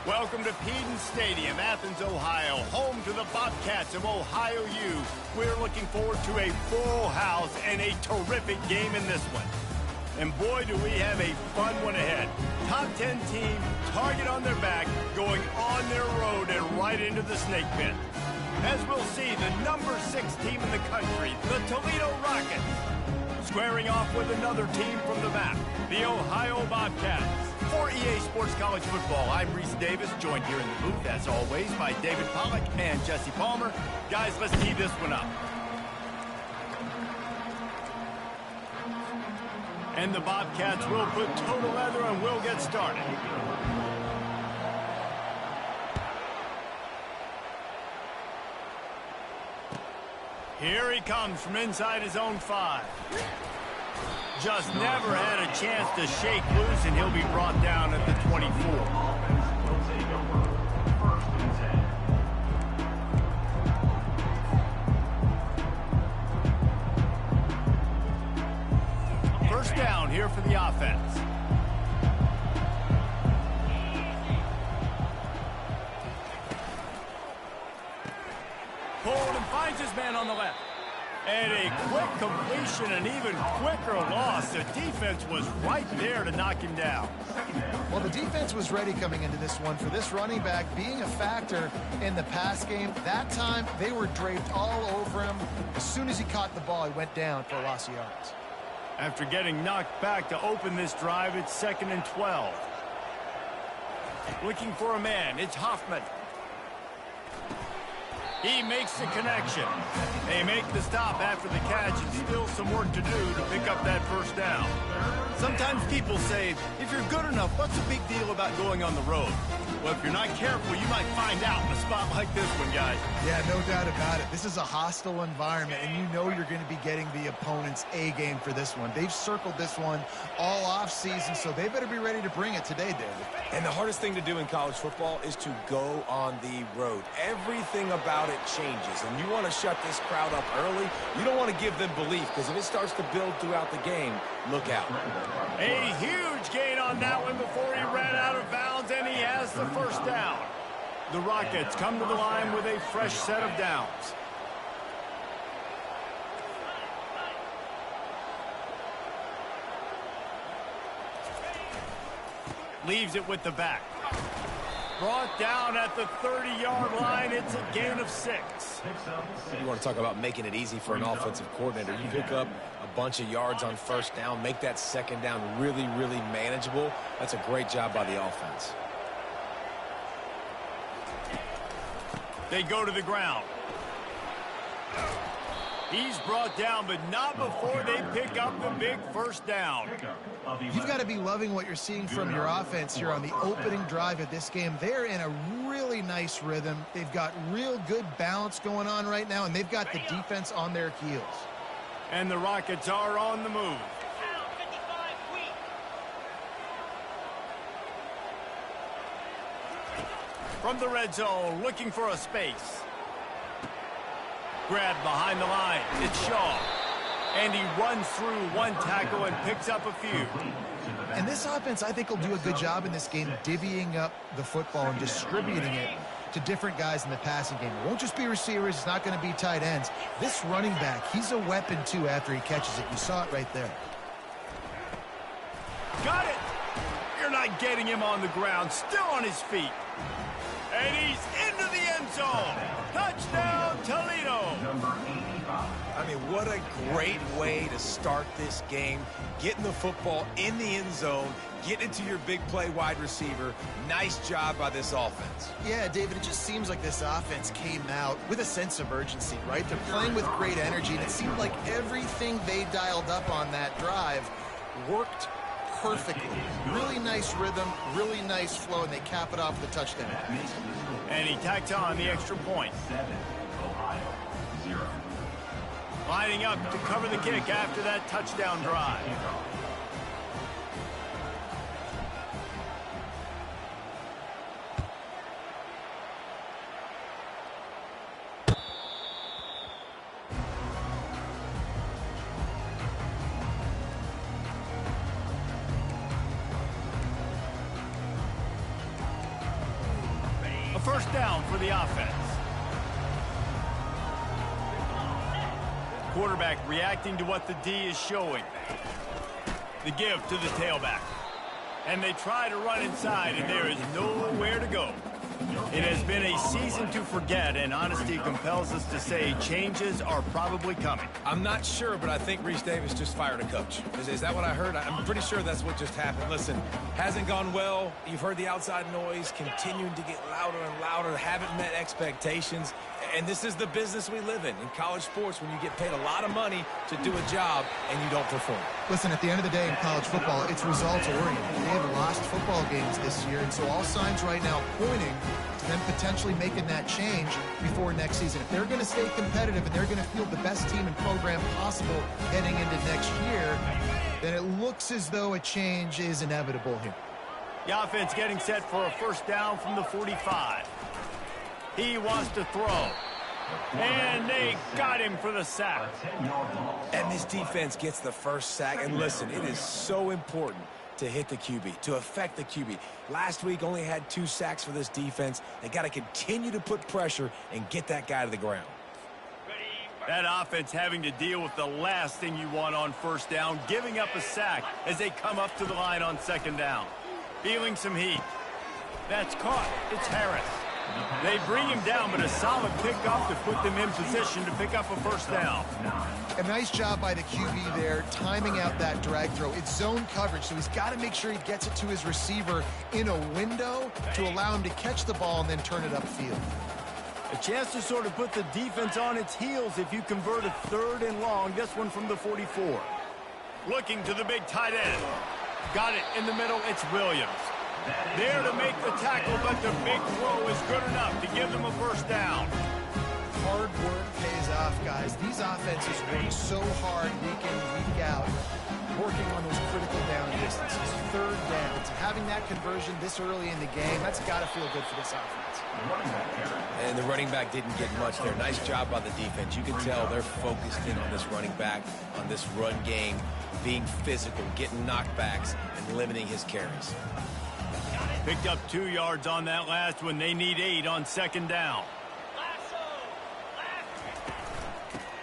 Welcome to Peden Stadium, Athens, Ohio, home to the Bobcats of Ohio U. We're looking forward to a full house and a terrific game in this one. And boy, do we have a fun one ahead. Top 10 team, target on their back, going on their road and right into the snake pit. As we'll see, the number 6 team in the country, the Toledo Rockets, squaring off with another team from the map, the Ohio Bobcats. For EA Sports College Football, I'm Reese Davis, joined here in the booth, as always, by David Pollack and Jesse Palmer. Guys, let's tee this one up. And the Bobcats will put total leather and we'll get started. Here he comes from inside his own 5. Just never had a chance to shake loose, and he'll be brought down at the 24. First down here for the offense. Pulled and finds his man on the left. And a quick completion, an even quicker loss. The defense was right there to knock him down. Well, the defense was ready coming into this one for this running back being a factor in the pass game. That time, they were draped all over him. As soon as he caught the ball, he went down for a loss of yards. After getting knocked back to open this drive, it's 2nd and 12. Looking for a man, it's Hoffman. He makes the connection. They make the stop after the catch and still some work to do to pick up that first down. Sometimes people say, if you're good enough, what's the big deal about going on the road? Well, if you're not careful, you might find out in a spot like this one, guys. Yeah, no doubt about it. This is a hostile environment, and you know you're going to be getting the opponent's A game for this one. They've circled this one all off season, so they better be ready to bring it today, David. And the hardest thing to do in college football is to go on the road. Everything about it changes, and you want to shut this crowd up early. You don't want to give them belief, because if it starts to build throughout the game, look out. A huge gain on that one before he ran out of bounds, and he has the first down. The Rockets come to the line with a fresh set of downs. Leaves it with the back. Brought down at the 30-yard line. It's a gain of 6. You want to talk about making it easy for an offensive coordinator. You pick up a bunch of yards on first down, make that second down really, really manageable. That's a great job by the offense. They go to the ground. He's brought down, but not before they pick up the big first down. You've got to be loving what you're seeing from your offense here on the opening drive of this game. They're in a really nice rhythm. They've got real good balance going on right now, and they've got the defense on their heels. And the Rockets are on the move. From the red zone, looking for a space. Grabbed behind the line. It's Shaw. And he runs through one tackle and picks up a few. And this offense, I think, will do a good job in this game divvying up the football and distributing it to different guys in the passing game. It won't just be receivers. It's not going to be tight ends. This running back, he's a weapon, too, after he catches it. You saw it right there. Got it. You're not getting him on the ground. Still on his feet. And he's into the end zone. Touchdown, Toledo. I mean, what a great way to start this game. Getting the football in the end zone, getting it to your big play wide receiver. Nice job by this offense. Yeah, David, it just seems like this offense came out with a sense of urgency, right? They're playing with great energy, and it seemed like everything they dialed up on that drive worked perfectly. Really nice rhythm, really nice flow, and they cap it off with a touchdown. And he tacks on the extra point. Lining up to cover the kick after that touchdown drive. first down for the offense. Quarterback reacting to what the D is showing. The give to the tailback. And they try to run inside, and there is nowhere to go. It has been a season to forget, and honesty compels us to say changes are probably coming. I'm not sure, but I think Reese Davis just fired a coach. Is that what I heard? I'm pretty sure that's what just happened. Listen, hasn't gone well. You've heard the outside noise, continuing to get louder and louder, haven't met expectations. And this is the business we live in college sports, when you get paid a lot of money to do a job and you don't perform. Listen, at the end of the day in college football, it's results-oriented. They have lost football games this year, and so all signs right now pointing to them potentially making that change before next season. If they're going to stay competitive and they're going to field the best team and program possible heading into next year, then it looks as though a change is inevitable here. The offense getting set for a first down from the 45. He wants to throw. And they got him for the sack. And this defense gets the first sack. And listen, it is so important to hit the QB, to affect the QB. Last week only had 2 sacks for this defense. They got to continue to put pressure and get that guy to the ground. That offense having to deal with the last thing you want on first down, giving up a sack as they come up to the line on second down. Feeling some heat. That's caught. It's Harris. They bring him down, but a solid pickup to put them in position to pick up a first down. A nice job by the QB there, timing out that drag throw. It's zone coverage, so he's got to make sure he gets it to his receiver in a window to allow him to catch the ball and then turn it upfield. A chance to sort of put the defense on its heels if you convert a 3rd and long, this one from the 44. Looking to the big tight end. Got it in the middle, it's Williams. There to make the tackle, but the big throw is good enough to give them a first down. Hard work pays off, guys. These offenses work so hard week in, week out, working on those critical down distances, 3rd downs. Having that conversion this early in the game, that's got to feel good for this offense. And the running back didn't get much there. Nice job by the defense. You can tell they're focused in on this running back, on this run game, being physical, getting knockbacks, and limiting his carries. Picked up 2 yards on that last one. They need 8 on second down.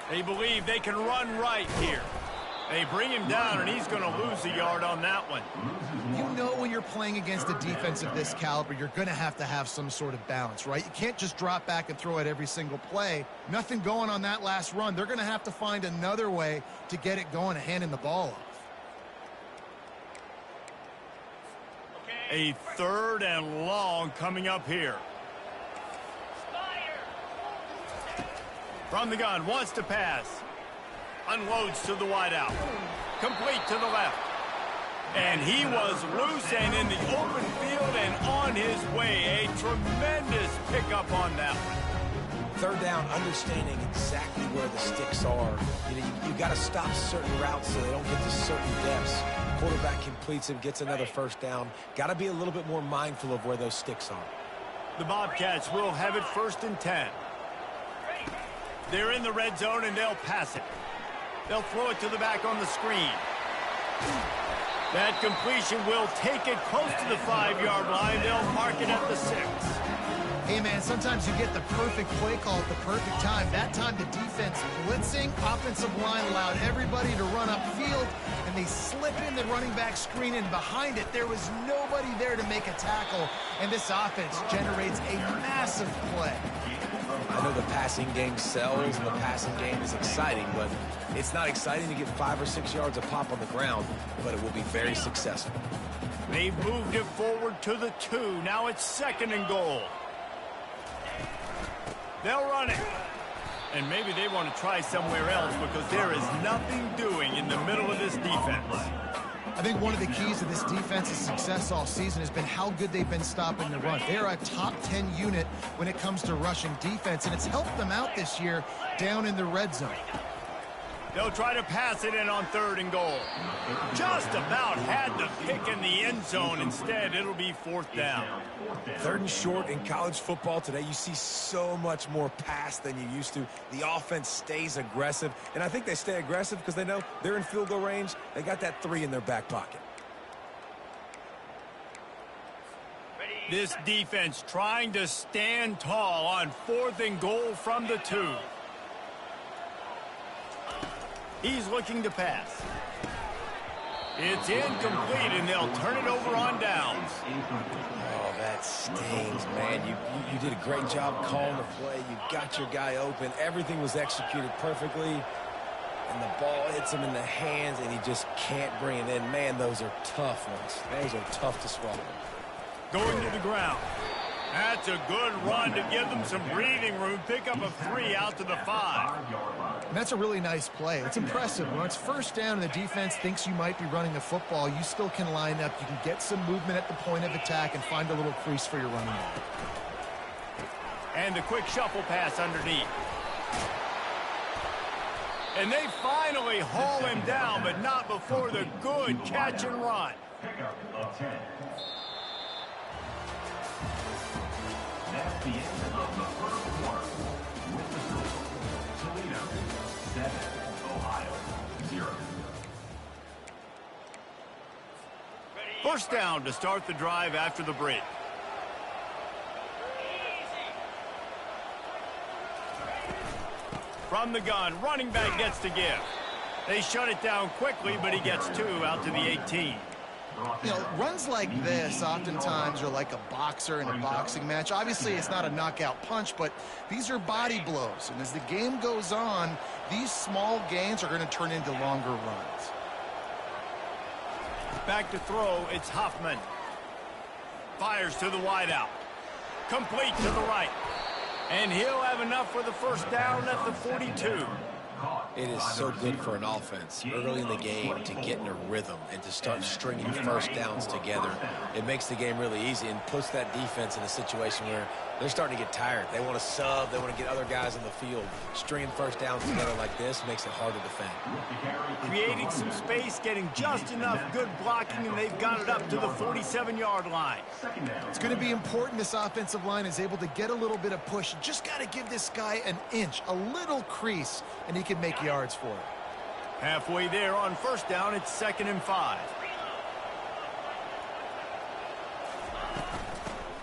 They believe they can run right here. They bring him down, and he's going to lose a yard on that one. You know when you're playing against a defense of this caliber, you're going to have some sort of balance, right? You can't just drop back and throw it every single play. Nothing going on that last run. They're going to have to find another way to get it going and handing the ball off. A 3rd and long coming up here. From the gun, wants to pass. Unloads to the wideout. Complete to the left. And he was loose and in the open field and on his way. A tremendous pickup on that one. 3rd down, understanding exactly where the sticks are. You got to stop certain routes so they don't get to certain depths. Quarterback completes him, gets another first down. Got to be a little bit more mindful of where those sticks are. The Bobcats will have it 1st and 10. They're in the red zone, and they'll pass it. They'll throw it to the back on the screen. That completion will take it close to the 5-yard line. They'll mark it at the 6. Hey, man, sometimes you get the perfect play call at the perfect time. That time the defense blitzing, offensive line allowed everybody to run upfield, and they slip in the running back screen, and behind it there was nobody there to make a tackle, and this offense generates a massive play. I know the passing game sells and the passing game is exciting, but it's not exciting to get 5 or 6 yards a pop on the ground, but it will be very successful. They've moved it forward to the 2. Now it's 2nd and goal. They'll run it. And maybe they want to try somewhere else because there is nothing doing in the middle of this defense. I think one of the keys to this defense's success all season has been how good they've been stopping the run. They're a top 10 unit when it comes to rushing defense, and it's helped them out this year down in the red zone. They'll try to pass it in on 3rd and goal. Just about had the pick in the end zone. Instead, it'll be 4th down. 3rd and short in college football today. You see so much more pass than you used to. The offense stays aggressive, and I think they stay aggressive because they know they're in field goal range. They got that 3 in their back pocket. This defense trying to stand tall on 4th and goal from the 2. He's looking to pass. It's incomplete, and they'll turn it over on downs. Oh, that stings, man. You did a great job calling the play. You got your guy open. Everything was executed perfectly. And the ball hits him in the hands, and he just can't bring it in. Man, those are tough ones. Those are tough to swallow. Going to the ground. That's a good run to give them some breathing room. Pick up a 3 out to the 5. And that's a really nice play. It's impressive. When it's first down and the defense thinks you might be running the football, you still can line up. You can get some movement at the point of attack and find a little crease for your running back. And a quick shuffle pass underneath. And they finally haul him down, but not before the good catch and run. Pickup of 10. That's the end of the first quarter. With the score, Toledo 7, Ohio 0. First down to start the drive after the break. From the gun, running back gets to give. They shut it down quickly, but he gets 2 out to the 18. You know, runs like this oftentimes are like a boxer in a boxing match. Obviously, it's not a knockout punch, but these are body blows. And as the game goes on, these small gains are going to turn into longer runs. Back to throw, it's Hoffman. Fires to the wideout. Complete to the right. And he'll have enough for the first down at the 42. It is so good for an offense early in the game to get in a rhythm and to start stringing first downs together. It makes the game really easy and puts that defense in a situation where they're starting to get tired. They want to sub. They want to get other guys on the field. Stringing first downs together like this makes it hard to defend. Creating some space, getting just enough good blocking, and they've got it up to the 47-yard line. It's going to be important this offensive line is able to get a little bit of push. Just got to give this guy an inch, a little crease, and he can make yards for it. Halfway there on first down, it's 2nd and 5.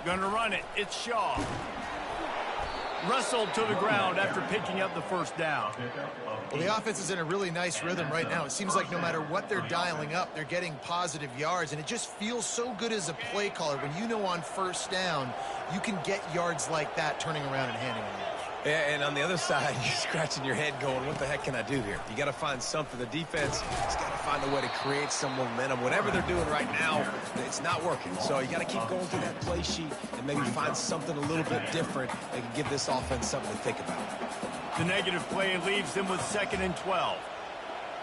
Gonna run it. It's Shaw. Wrestled to the ground after picking up the first down. Well, the offense is in a really nice rhythm right now. It seems like no matter what they're dialing up, they're getting positive yards, and it just feels so good as a play caller when you know on first down you can get yards like that turning around and handing it off. Yeah, and on the other side, you're scratching your head going, what the heck can I do here? You got to find something. The defense has got to find a way to create some momentum. Whatever they're doing right now, it's not working. So you got to keep going through that play sheet and maybe find something a little bit different that can give this offense something to think about. The negative play leaves them with 2nd and 12.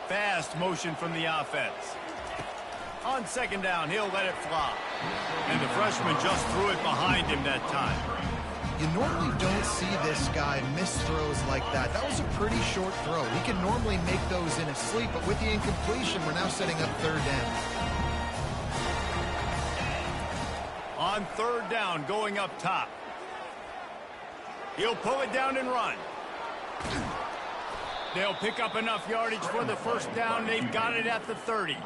Fast motion from the offense. On 2nd down, he'll let it fly. And the freshman just threw it behind him that time. You normally don't see this guy miss throws like that. That was a pretty short throw. He can normally make those in his sleep, but with the incompletion, we're now setting up 3rd down. On 3rd down, going up top. He'll pull it down and run. They'll pick up enough yardage for the first down. They've got it at the 30.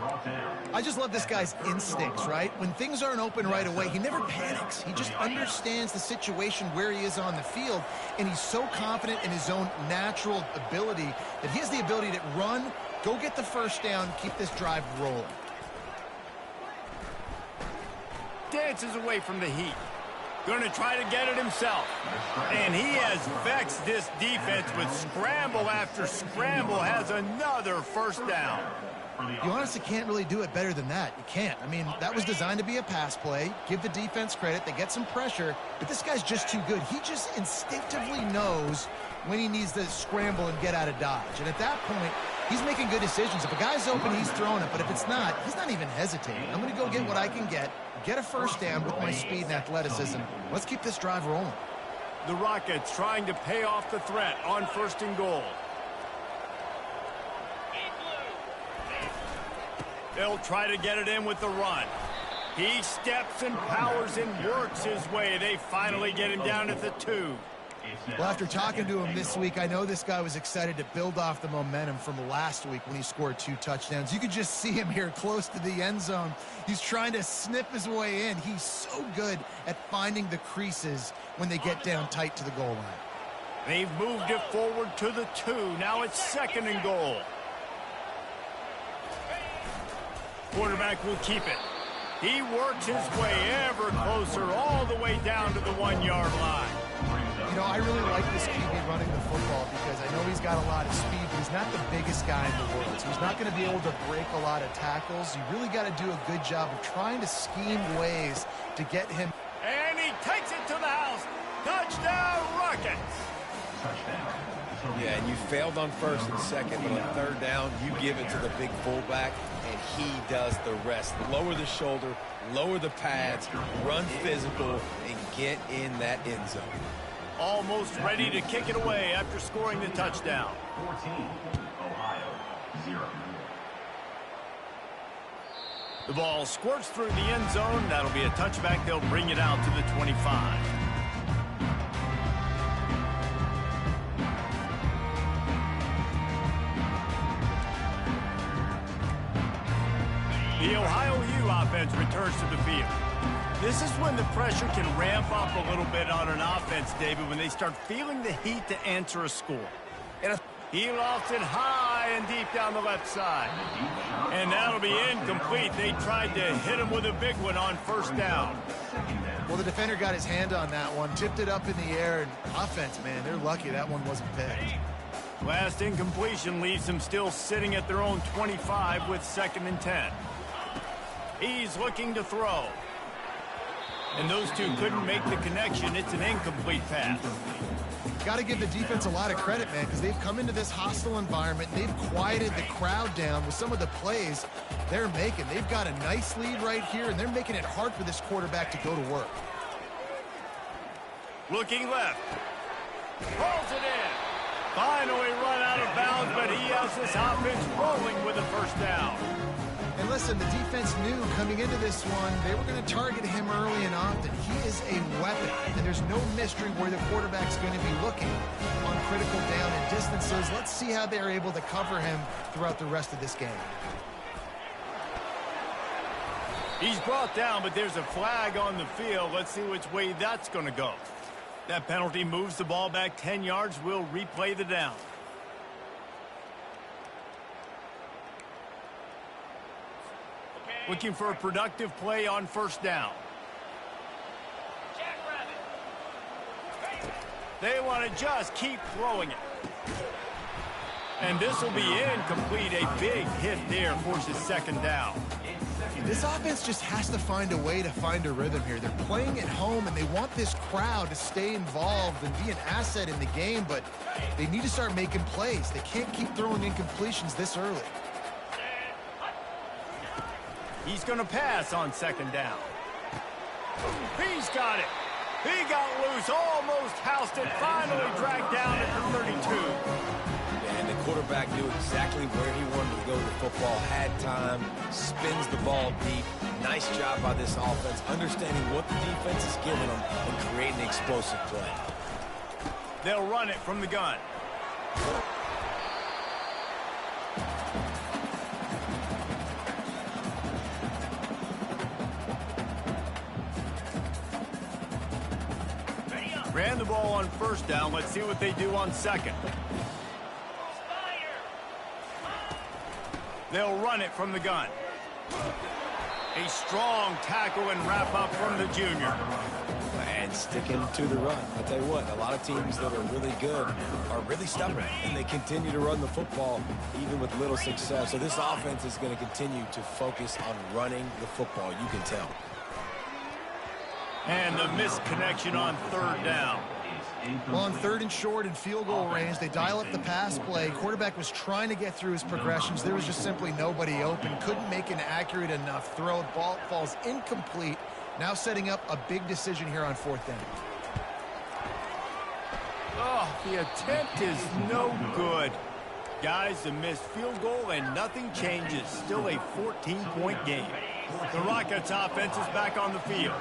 I just love this guy's instincts, right? When things aren't open right away, he never panics. He just understands the situation where he is on the field, and he's so confident in his own natural ability that he has the ability to run, go get the first down, keep this drive rolling. Dances away from the heat. Going to try to get it himself. And he has vexed this defense with scramble after scramble, has another first down. You honestly can't really do it better than that. You can't. I mean, that was designed to be a pass play. Give the defense credit. They get some pressure, but this guy's just too good. He just instinctively knows when he needs to scramble and get out of dodge. And at that point, he's making good decisions. If a guy's open, he's throwing it. But if it's not, he's not even hesitating. I'm going to go get what I can get a first down with my speed and athleticism. Let's keep this drive rolling. The Rockets trying to pay off the threat on 1st and goal. They'll try to get it in with the run. He steps and powers and works his way. They finally get him down at the 2. Well, after talking to him this week, I know this guy was excited to build off the momentum from last week when he scored 2 touchdowns. You could just see him here close to the end zone. He's trying to snip his way in. He's so good at finding the creases when they get down tight to the goal line. They've moved it forward to the 2. Now it's 2nd and goal. Quarterback will keep it. He works his way ever closer all the way down to the 1-yard line. You know, I really like this QB running the football because I know he's got a lot of speed, but he's not the biggest guy in the world. So he's not going to be able to break a lot of tackles. You really got to do a good job of trying to scheme ways to get him. And he takes it to the house. Touchdown, Rockets. Yeah, and you failed on 1st and 2nd, but on 3rd down, you give it to the big fullback, and he does the rest. Lower the shoulder, lower the pads, run physical, and get in that end zone. Almost ready to kick it away after scoring the touchdown. 14, Ohio, 0. The ball squirts through the end zone. That'll be a touchback. They'll bring it out to the 25. The Ohio U offense returns to the field. This is when the pressure can ramp up a little bit on an offense, David, when they start feeling the heat to answer a score. He lofts it high and deep down the left side. And that'll be incomplete. They tried to hit him with a big one on 1st down. Well, the defender got his hand on that one, tipped it up in the air, and offense, man, they're lucky that one wasn't picked. Last incompletion leaves them still sitting at their own 25 with 2nd and 10. He's looking to throw. And those two couldn't make the connection. It's an incomplete pass. Got to give the defense a lot of credit, man, because they've come into this hostile environment. They've quieted the crowd down with some of the plays they're making. They've got a nice lead right here, and they're making it hard for this quarterback to go to work. Looking left. Pulls it in. Finally run out of bounds, but he has this offense rolling with a 1st down. And listen, the defense knew coming into this one, they were going to target him early and often. He is a weapon, and there's no mystery where the quarterback's going to be looking on critical down and distances. Let's see how they're able to cover him throughout the rest of this game. He's brought down, but there's a flag on the field. Let's see which way that's going to go. That penalty moves the ball back 10 yards. We'll replay the down. Looking for a productive play on 1st down. They want to just keep throwing it. And this will be incomplete. A big hit there forces 2nd down. This offense just has to find a way to find a rhythm here. They're playing at home, and they want this crowd to stay involved and be an asset in the game, but they need to start making plays. They can't keep throwing incompletions this early. He's going to pass on 2nd down. He's got it. He got loose, almost housed it, finally dragged down at the 32. And the quarterback knew exactly where he wanted to go with the football, had time, spins the ball deep. Nice job by this offense, understanding what the defense is giving them and creating an explosive play. They'll run it from the gun. Ran the ball on 1st down. Let's see what they do on 2nd. They'll run it from the gun. A strong tackle and wrap up from the junior. And sticking to the run. I'll tell you what, a lot of teams that are really good are really stubborn, and they continue to run the football even with little success. So this offense is going to continue to focus on running the football, you can tell. And the missed connection on 3rd down. Well, on 3rd and short and field goal range, they dial up the pass play. Quarterback was trying to get through his progressions. There was just simply nobody open. Couldn't make an accurate enough throw. Ball falls incomplete. Now setting up a big decision here on 4th down. Oh, the attempt is no good. Guys, a missed field goal and nothing changes. Still a 14-point game. The Rockets offense is back on the field.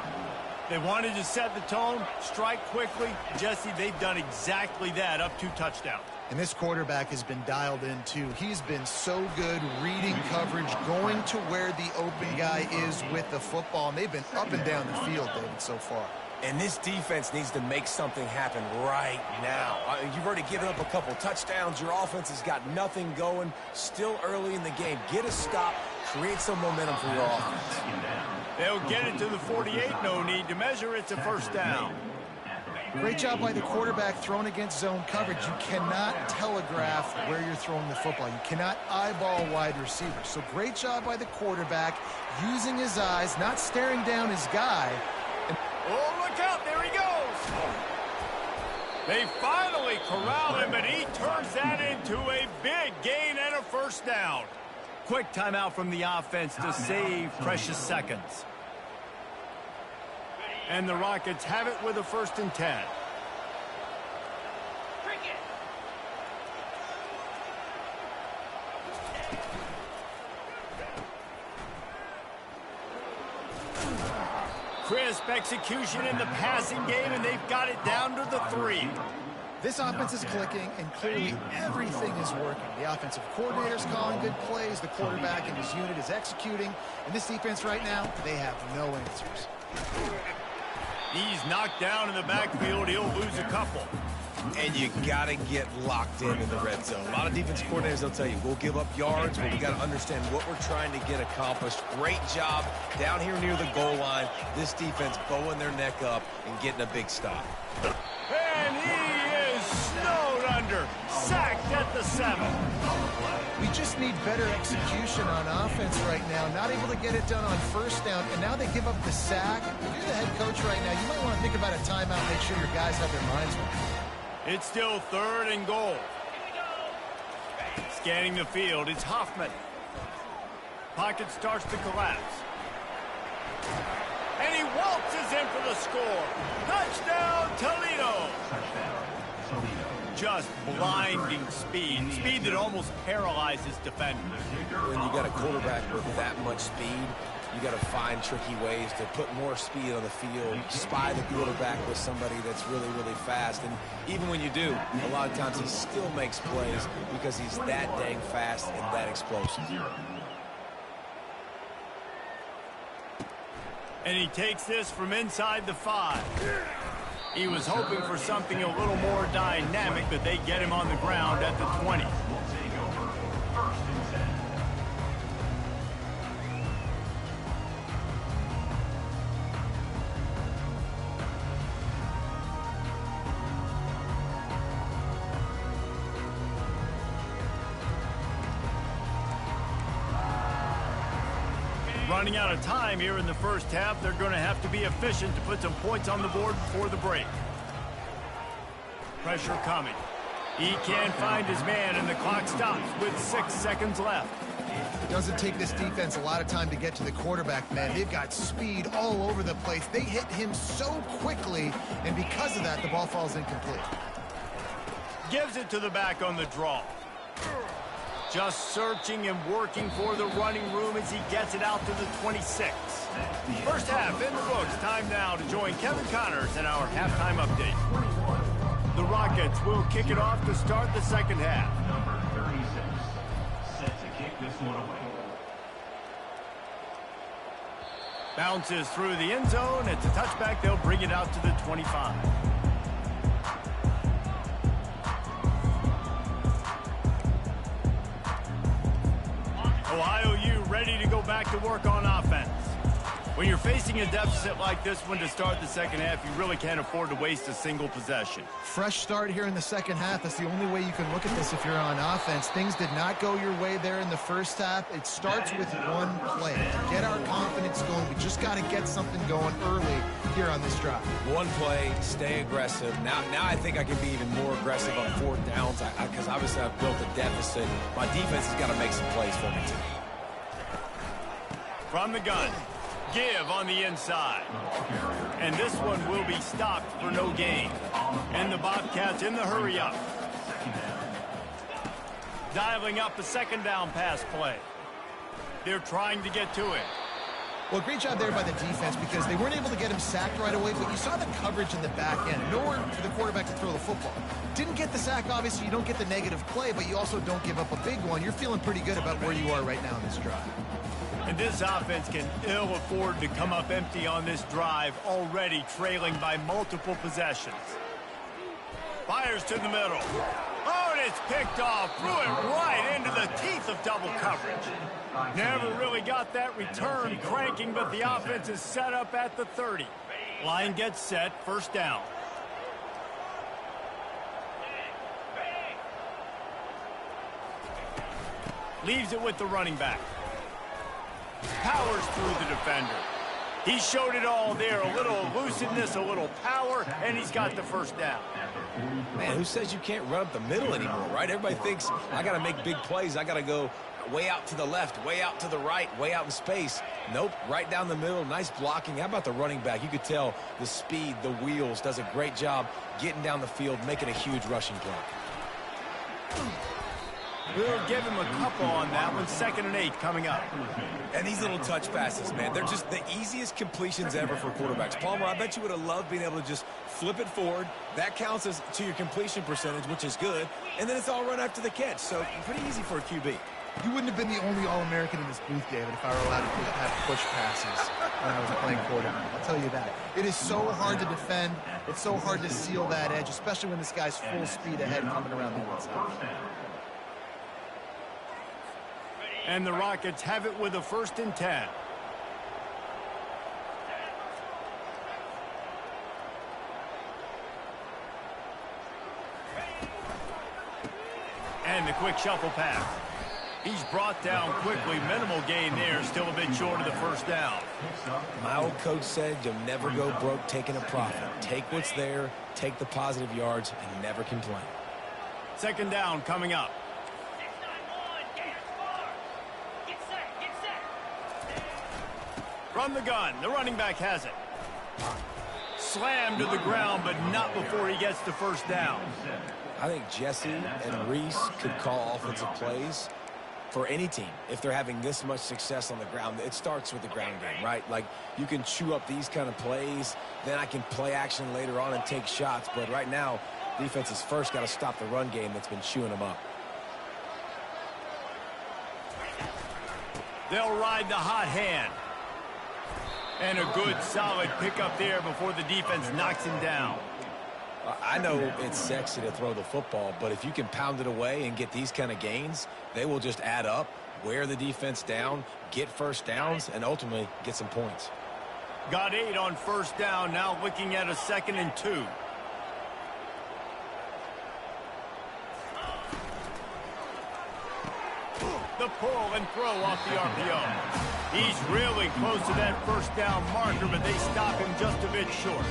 They wanted to set the tone, strike quickly. Jesse, they've done exactly that, up 2 touchdowns. And this quarterback has been dialed in, too. He's been so good reading coverage, going to where the open guy is with the football. And they've been up and down the field, David, so far. And this defense needs to make something happen right now. You've already given up a couple touchdowns. Your offense has got nothing going. Still early in the game. Get a stop. Create some momentum for your offense. They'll get it to the 48. No need to measure. It's a first down. Great job by the quarterback thrown against zone coverage. You cannot telegraph where you're throwing the football. You cannot eyeball wide receivers. So great job by the quarterback using his eyes, not staring down his guy. Oh, look out. There he goes. They finally corral him, and he turns that into a big gain and a first down. Quick timeout from the offense to save precious seconds. And the Rockets have it with a 1st and 10. Crisp execution in the passing game, and they've got it down to the 3. This offense is clicking, and clearly everything is working. The offensive coordinator's calling good plays. The quarterback and his unit is executing. And this defense right now, they have no answers. He's knocked down in the backfield. He'll lose a couple. And you got to get locked in the red zone. A lot of defense coordinators, they'll tell you, we'll give up yards, but we got to understand what we're trying to get accomplished. Great job down here near the goal line. This defense bowing their neck up and getting a big stop. And he is snowed under. Sacked at the 7. We just need better execution on offense right now. Not able to get it done on first down, and now they give up the sack. If you're the head coach right now, you might want to think about a timeout, make sure your guys have their minds right. It's still 3rd and goal. Scanning the field, it's Hoffman. Pocket starts to collapse. And he waltzes in for the score. Touchdown, Toledo. Just blinding speed. Speed that almost paralyzes defenders. When you got a quarterback with that much speed, you got to find tricky ways to put more speed on the field, spy the quarterback with somebody that's really, really fast. And even when you do, a lot of times he still makes plays because he's that dang fast and that explosive. And he takes this from inside the 5. He was hoping for something a little more dynamic, but they get him on the ground at the 20. Running out of time here in the first half. They're going to have to be efficient to put some points on the board before the break. Pressure coming. He can't find his man, and the clock stops with 6 seconds left. It doesn't take this defense a lot of time to get to the quarterback, man. They've got speed all over the place. They hit him so quickly, and because of that, the ball falls incomplete. Gives it to the back on the draw. Just searching and working for the running room as he gets it out to the 26. First half in the books. Time now to join Kevin Connors in our halftime update. The Rockets will kick it off to start the second half. Number 36, set to kick this one away. Bounces through the end zone. It's a touchback. They'll bring it out to the 25. Ohio U ready to go back to work on offense. When you're facing a deficit like this one to start the second half, you really can't afford to waste a single possession. Fresh start here in the second half. That's the only way you can look at this if you're on offense. Things did not go your way there in the first half. It starts with one play. To get our confidence going, we just got to get something going early here on this drive. One play, stay aggressive. Now I think I can be even more aggressive on 4th downs because obviously I've built a deficit. My defense has got to make some plays for me too. From the gun. Give on the inside. And this one will be stopped for no gain. And the Bobcats in the hurry up. Dialing up the 2nd down pass play. They're trying to get to it. Well, great job there by the defense because they weren't able to get him sacked right away, but you saw the coverage in the back end. Nowhere for the quarterback to throw the football. Didn't get the sack, obviously. You don't get the negative play, but you also don't give up a big one. You're feeling pretty good about where you are right now in this drive. And this offense can ill afford to come up empty on this drive, already trailing by multiple possessions. Fires to the middle. Oh, and it's picked off. Threw it right into the teeth of double coverage. Never really got that return cranking, but the offense is set up at the 30. Line gets set, first down. Leaves it with the running back. Powers through the defender. He showed it all there. A little elusiveness, a little power, and he's got the first down. Man, who says you can't run up the middle anymore, right? Everybody thinks I got to make big plays. I got to go way out to the left, way out to the right, way out in space. Nope, right down the middle. Nice blocking. How about the running back? You could tell the speed, the wheels, does a great job getting down the field, making a huge rushing play. We'll give him a couple on that one. 2nd and 8 coming up. And these little touch passes, man, they're just the easiest completions ever for quarterbacks. Palmer, I bet you would have loved being able to just flip it forward. That counts as to your completion percentage, which is good. And then it's all run after the catch. So pretty easy for a QB. You wouldn't have been the only All-American in this booth, David, if I were allowed to have push passes when I was playing quarterback. I'll tell you that. It is so hard to defend. It's so hard to seal that edge, especially when this guy's full speed ahead coming around the inside. And the Rockets have it with a 1st and 10. And the quick shuffle pass. He's brought down quickly. Minimal gain there. Still a bit short of the first down. My old coach said you'll never go broke taking a profit. Take what's there, take the positive yards, and never complain. 2nd down coming up. From the gun, the running back has it. Slammed to the ground, but not before he gets the first down. I think Jesse and Reese could call offensive plays for any team if they're having this much success on the ground. It starts with the ground game, right? Like, you can chew up these kind of plays, then I can play action later on and take shots. But right now, defense has first got to stop the run game that's been chewing them up. They'll ride the hot hand. And a good, solid pickup there before the defense knocks him down. I know it's sexy to throw the football, but if you can pound it away and get these kind of gains, they will just add up, wear the defense down, get first downs, and ultimately get some points. Got 8 on first down, now looking at a 2nd and 2. The pull and throw off the RPO. He's really close to that first down marker, but they stop him just a bit short.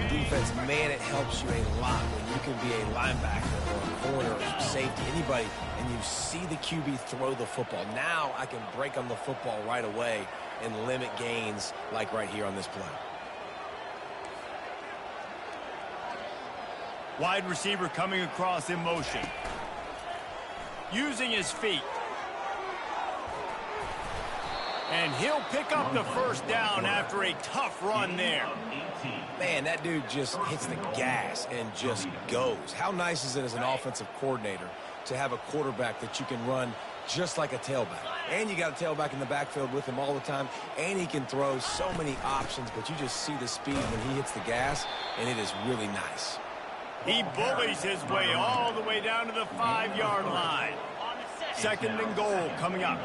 Defense, man, it helps you a lot when you can be a linebacker or a corner or safety, anybody, and you see the QB throw the football. Now I can break on the football right away and limit gains like right here on this play. Wide receiver coming across in motion. Using his feet. And he'll pick up the first down after a tough run there. Man, that dude just hits the gas and just goes. How nice is it as an offensive coordinator to have a quarterback that you can run just like a tailback? And you got a tailback in the backfield with him all the time, and he can throw so many options, but you just see the speed when he hits the gas, and it is really nice. He bullies his way all the way down to the 5-yard line. 2nd and goal coming up.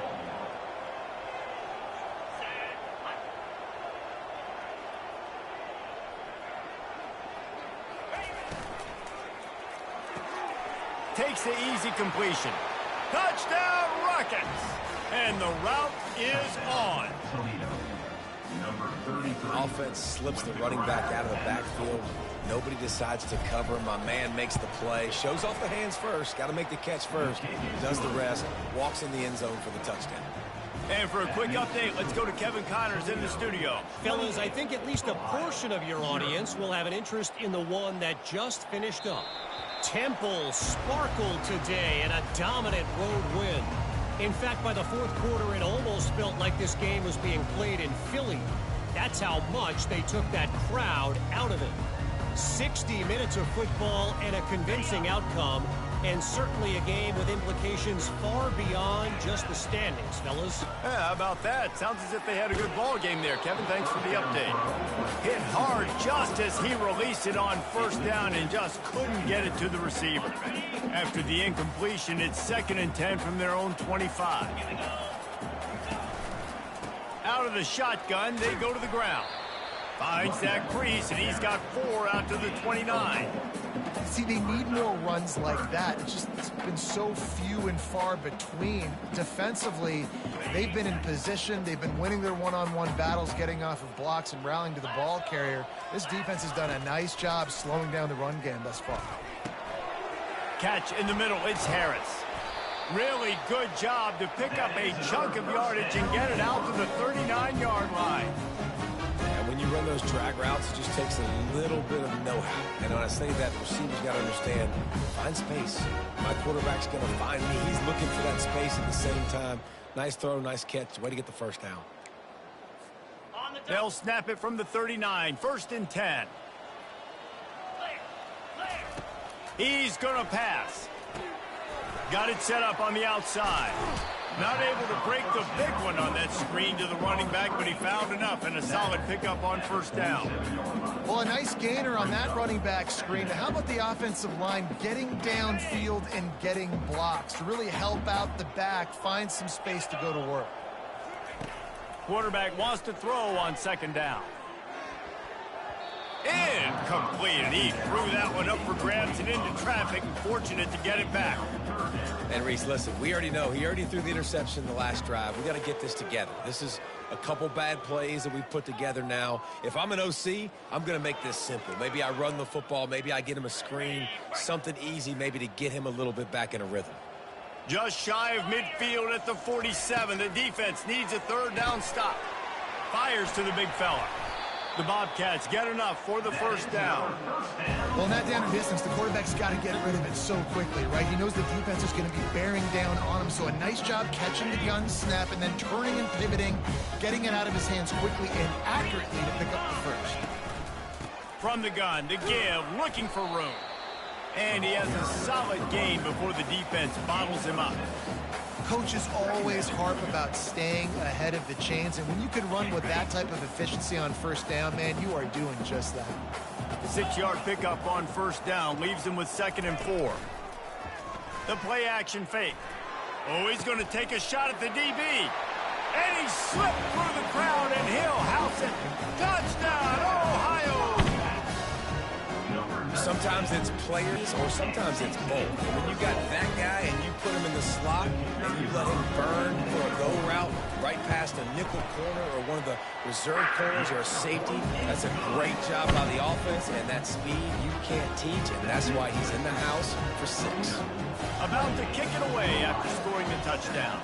Takes the easy completion. Touchdown, Rockets! And the route is on. Offense slips the running back out of the backfield. Nobody decides to cover. My man makes the play. Shows off the hands first. Got to make the catch first. Does the rest. Walks in the end zone for the touchdown. And for a quick update, let's go to Kevin Connors in the studio. Fellas, I think at least a portion of your audience will have an interest in the one that just finished up. Temple sparkled today in a dominant road win. In fact, by the fourth quarter, it almost felt like this game was being played in Philly. That's how much they took that crowd out of it. 60 minutes of football and a convincing outcome, and certainly a game with implications far beyond just the standings, fellas. Yeah, how about that? Sounds as if they had a good ball game there. Kevin, thanks for the update. Hit hard just as he released it on first down and just couldn't get it to the receiver. After the incompletion, it's 2nd and 10 from their own 25. Out of the shotgun, they go to the ground. Finds that crease, and he's got 4 out to the 29. See, they need more runs like that. It's been so few and far between. Defensively, they've been in position. They've been winning their one-on-one battles, getting off of blocks and rallying to the ball carrier. This defense has done a nice job slowing down the run game thus far. Catch in the middle, it's Harris. Really good job to pick up a chunk of yardage and get it out to the 39-yard line. And when you run those drag routes, it just takes a little bit of know-how. And when I say that, the receiver's got to understand, find space. My quarterback's going to find me. He's looking for that space at the same time. Nice throw, nice catch. Way to get the first down. They'll snap it from the 39. 1st and 10. He's going to pass. Got it set up on the outside. Not able to break the big one on that screen to the running back, but he found enough and a solid pickup on first down. Well, a nice gainer on that running back screen. How about the offensive line getting downfield and getting blocks to really help out the back, find some space to go to work? Quarterback wants to throw on 2nd down. Incomplete, and he threw that one up for grabs and into traffic, and fortunate to get it back. And Reese, listen, we already know he already threw the interception the last drive. We got to get this together. This is a couple bad plays that we put together now. If I'm an OC, I'm going to make this simple. Maybe I run the football, maybe I get him a screen, something easy maybe to get him a little bit back in a rhythm. Just shy of midfield at the 47. The defense needs a 3rd down stop. Fires to the big fella. The Bobcats get enough for the first down. Well, in that down and distance, the quarterback's got to get rid of it so quickly, right? He knows the defense is going to be bearing down on him, so a nice job catching the gun snap and then turning and pivoting, getting it out of his hands quickly and accurately to pick up the first. From the gun, to give, looking for room. And he has a solid gain before the defense bottles him up. Coaches always harp about staying ahead of the chains, and when you can run with that type of efficiency on first down, man, you are doing just that. 6-yard pickup on first down leaves him with 2nd and 4. The play action fake. Oh, he's going to take a shot at the DB. And he slipped through the crowd, and he'll house it. Touchdown, Ohio! Sometimes it's players or sometimes it's both. And when you got that guy and you put him in the slot and you let him burn for a go route right past a nickel corner or one of the reserve corners or a safety, that's a great job by the offense, and that speed you can't teach, and that's why he's in the house for 6. About to kick it away after scoring the touchdown.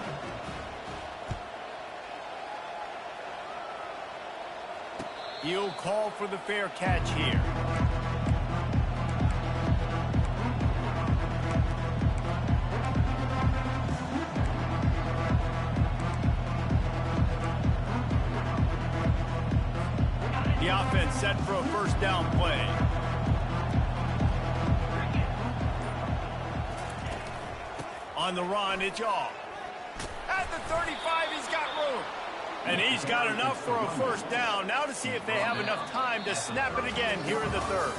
He'll call for the fair catch here. The offense set for a first down play. On the run, it's off. At the 35, he's got room. And he's got enough for a first down. Now to see if they have enough time to snap it again here in the 3rd.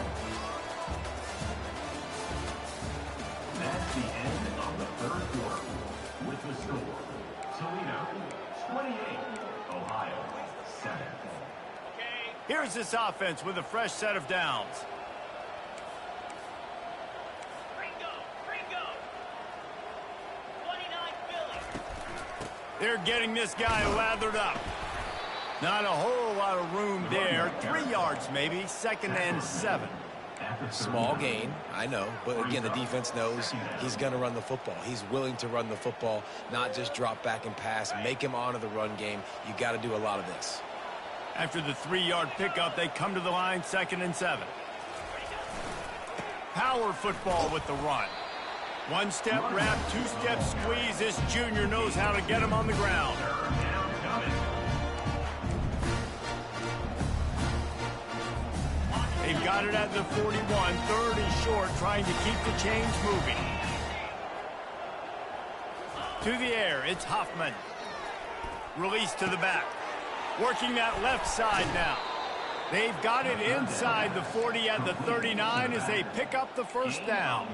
That's the end of the 3rd quarter. With the score, Toledo 28, Ohio 7. Here's this offense with a fresh set of downs. They're getting this guy lathered up. Not a whole lot of room there. 3 yards maybe. 2nd and 7. Small gain, I know, but again, the defense knows he's going to run the football. He's willing to run the football, not just drop back and pass, make him honor the run game. You got to do a lot of this. After the 3-yard pickup, they come to the line, 2nd and 7. Power football with the run. One-step wrap, two-step squeeze. This junior knows how to get him on the ground. They've got it at the 41. Third and short, trying to keep the chains moving. To the air, it's Hoffman. Release to the back. Working that left side now. They've got it inside the 40 at the 39 as they pick up the first down.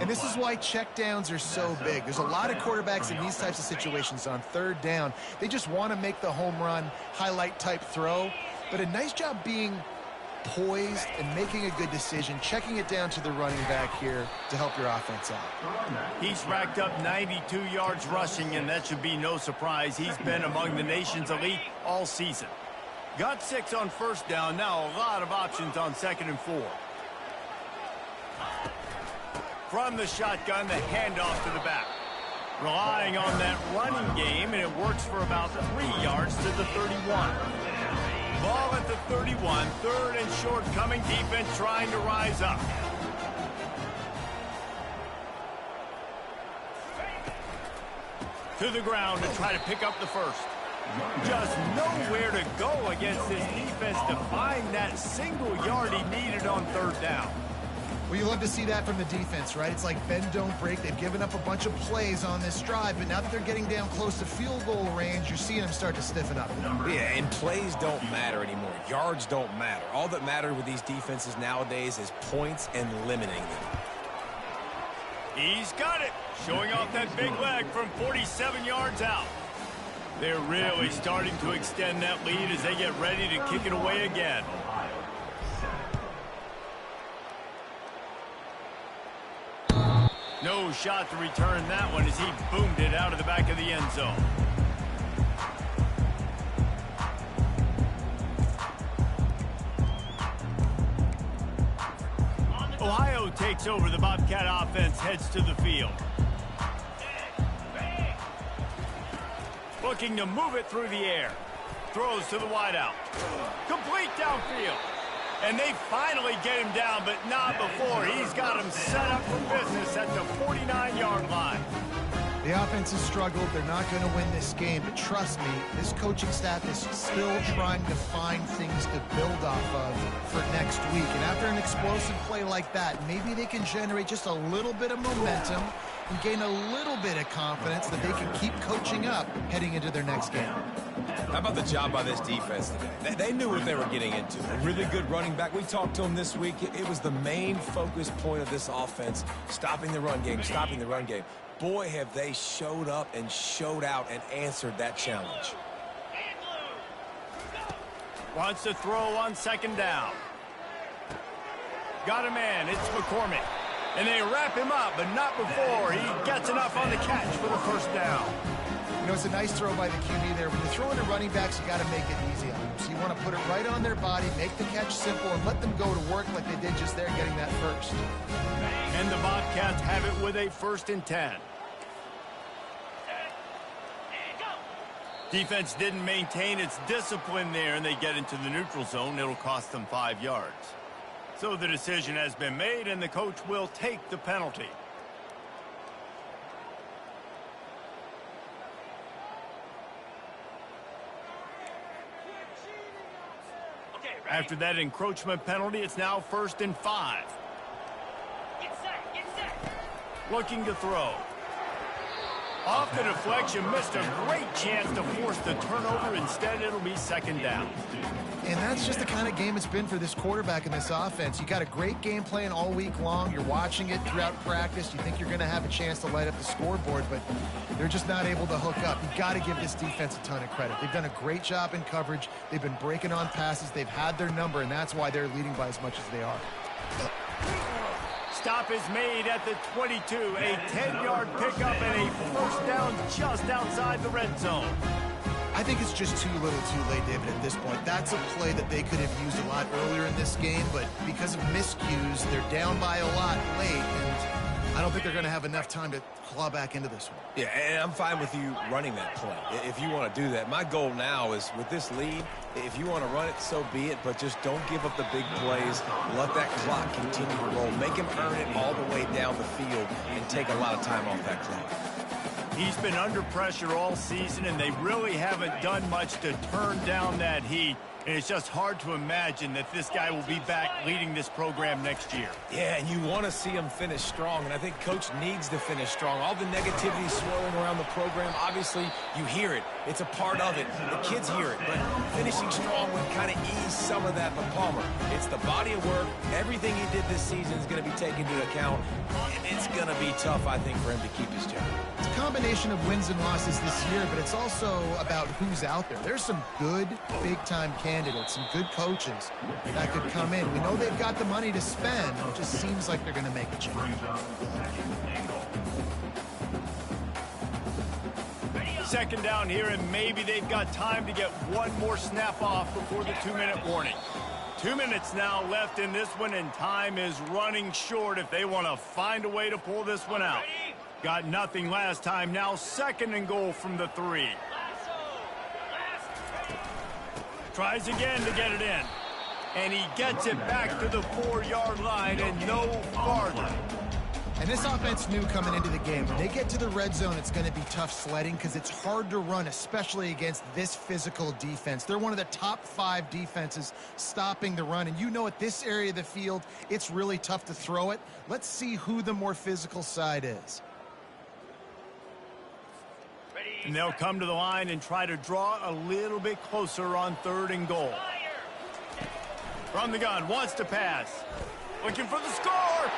And this is why checkdowns are so big. There's a lot of quarterbacks in these types of situations on third down. They just want to make the home run, highlight type throw. But a nice job being poised and making a good decision, checking it down to the running back here to help your offense out. He's racked up 92 yards rushing, and that should be no surprise. He's been among the nation's elite all season. Got 6 on first down. Now a lot of options on 2nd and 4. From the shotgun, the handoff to the back. Relying on that running game, and it works for about 3 yards to the 31. Ball at the 31, third and short, coming defense trying to rise up. To the ground to try to pick up the first. Just nowhere to go against this defense to find that single yard he needed on third down. Well, you love to see that from the defense, right? It's like bend, don't break. They've given up a bunch of plays on this drive, but now that they're getting down close to field goal range, you're seeing them start to stiffen up. Yeah, and plays don't matter anymore. Yards don't matter. All that matters with these defenses nowadays is points and limiting them. He's got it. Showing off that big leg from 47 yards out. They're really starting to extend that lead as they get ready to kick it away again. No shot to return that one as he boomed it out of the back of the end zone. Ohio takes over. The Bobcat offense heads to the field. Looking to move it through the air. Throws to the wideout. Complete downfield. And they finally get him down, but not before. He's got him set up for business at the 49-yard line. The offense has struggled. They're not going to win this game, but trust me, this coaching staff is still trying to find things to build off of for next week. And after an explosive play like that, maybe they can generate just a little bit of momentum and gain a little bit of confidence that they can keep coaching up heading into their next game. How about the job by this defense today? They knew what they were getting into. A really good running back. We talked to him this week. It was the main focus point of this offense, stopping the run game, stopping the run game. Boy, have they showed up and showed out and answered that challenge. Wants to throw on 2nd down. Got a man. It's McCormick. And they wrap him up, but not before he gets enough on the catch for the first down. You know, it's a nice throw by the QB there. When you're throwing to running backs, you got to make it easy on them. So you want to put it right on their body, make the catch simple, and let them go to work like they did just there, getting that first. And the Bobcats have it with a 1st and 10. Defense didn't maintain its discipline there, and they get into the neutral zone. It'll cost them 5 yards. So the decision has been made, and the coach will take the penalty. After that encroachment penalty, it's now 1st and 5. Looking to throw. Off the deflection, missed a great chance to force the turnover. Instead, it'll be 2nd down. And that's just the kind of game it's been for this quarterback in this offense. You got a great game plan all week long. You're watching it throughout practice. You think you're going to have a chance to light up the scoreboard, but they're just not able to hook up. You got to give this defense a ton of credit. They've done a great job in coverage. They've been breaking on passes. They've had their number, and that's why they're leading by as much as they are. Stop is made at the 22. A 10-yard pickup and a first down just outside the red zone. I think it's just too little too late, David, at this point. That's a play that they could have used a lot earlier in this game, but because of miscues, they're down by a lot late, and I don't think they're going to have enough time to claw back into this one. Yeah, and I'm fine with you running that play if you want to do that. My goal now is with this lead, if you want to run it, so be it, but just don't give up the big plays. Let that clock continue to roll. Make him earn it all the way down. down the field and take a lot of time off that clock. He's been under pressure all season, and they really haven't done much to turn down that heat. And it's just hard to imagine that this guy will be back leading this program next year. Yeah, and you want to see him finish strong, and I think Coach needs to finish strong. All the negativity swirling around the program, obviously, you hear it. It's a part of it. The kids hear it, but finishing strong would kind of ease some of that for Palmer. It's the body of work. Everything he did this season is going to be taken into account, and it's going to be tough, I think, for him to keep his job. It's a combination of wins and losses this year, but it's also about who's out there. There's some good, big-time candidates, some good coaches that could come in. We know they've got the money to spend. It just seems like they're going to make a change. Second down here, and maybe they've got time to get one more snap off before the 2-minute warning. 2 minutes now left in this one, and time is running short if they want to find a way to pull this one out. Got nothing last time. Now 2nd and goal from the 3. Tries again to get it in. And he gets it back to the 4-yard line and no farther. And this offense knew coming into the game, when they get to the red zone, it's going to be tough sledding because it's hard to run, especially against this physical defense. They're one of the top 5 defenses stopping the run. And you know at this area of the field, it's really tough to throw it. Let's see who the more physical side is. And they'll come to the line and try to draw a little bit closer on 3rd and goal. From the gun, wants to pass. Looking for the score.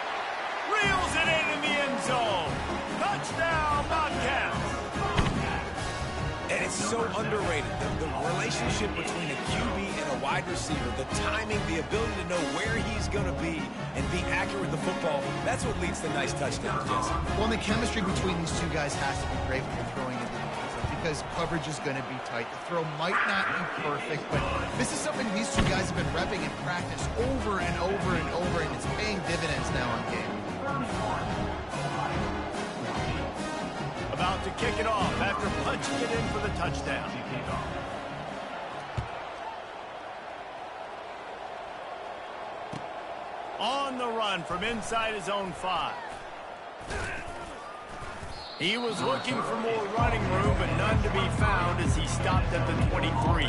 Reels it in the end zone. Touchdown, Bobcats. And it's so underrated. The relationship between a QB and a wide receiver, the timing, the ability to know where he's going to be and be accurate with the football, that's what leads to nice touchdowns, Jesse. Well, and the chemistry between these two guys has to be great when you're throwing into the end zone because coverage is going to be tight. The throw might not be perfect, but this is something these two guys have been repping in practice over and over and over, and it's paying dividends now on game. About to kick it off after punching it in for the touchdown. On the run from inside his own 5. He was looking for more running room, but none to be found as he stopped at the 23.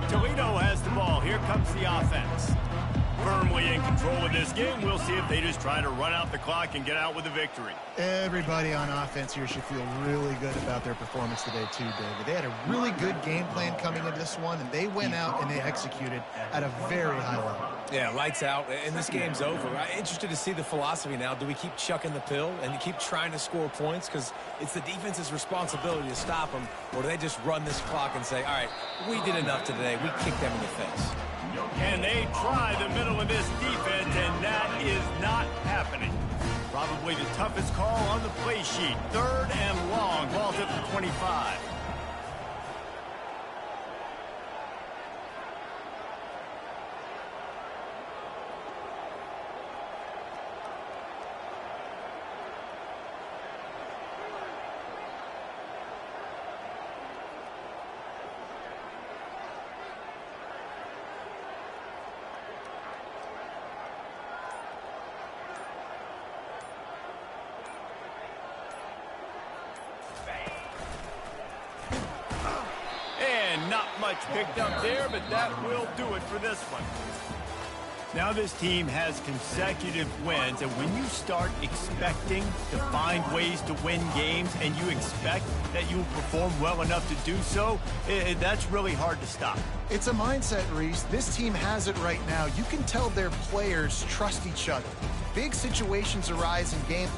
Toledo has the ball. Here comes the offense. Firmly in control of this game. We'll see if they just try to run out the clock and get out with a victory. Everybody on offense here should feel really good about their performance today too, David. They had a really good game plan coming into this one, and they went out and they executed at a very high level. Yeah, lights out, and this game's over. I'm interested to see the philosophy now. Do we keep chucking the pill and keep trying to score points? Because it's the defense's responsibility to stop them, or do they just run this clock and say, all right, we did enough today. We kicked them in the face. And they try the middle of this defense, and that is not happening. Probably the toughest call on the play sheet. 3rd and long. Ball's at the 25. Not much picked up there, but that will do it for this one. Now this team has consecutive wins, and when you start expecting to find ways to win games and you expect that you will perform well enough to do so, that's really hard to stop. It's a mindset, Reese. This team has it right now. You can tell their players trust each other. Big situations arise in games.